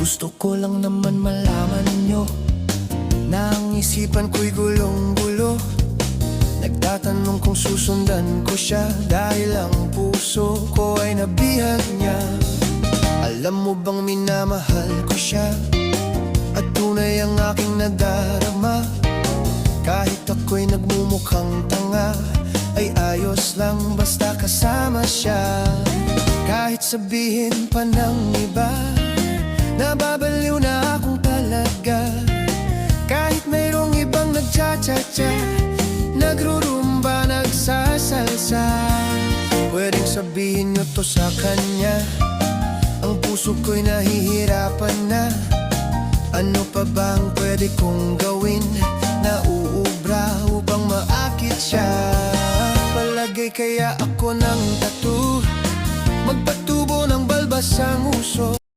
Gusto ko lang naman malaman nyo na ang isipan ko'y gulong-gulo. Nagtatanong kung susundan ko siya dahil ang puso ko ay nabihag niya. Alam mo bang minamahal ko siya at tunay ang aking nadarama. Kahit ako'y nagmumukhang tanga, ay ayos lang basta kasama siya. Kahit sabihin pa ng iba, nababaliw na akong talaga. Kahit mayroong ibang nagcha-cha-cha, nagrurumba, nagsasalsa, pwedeng sabihin nyo to sa kanya. Ang puso ko'y nahihirapan na. Ano pa bang pwede kong gawin na uubra upang maakit siya? Palagay kaya ako ng tattoo, magpatubo ng balbas ang uso.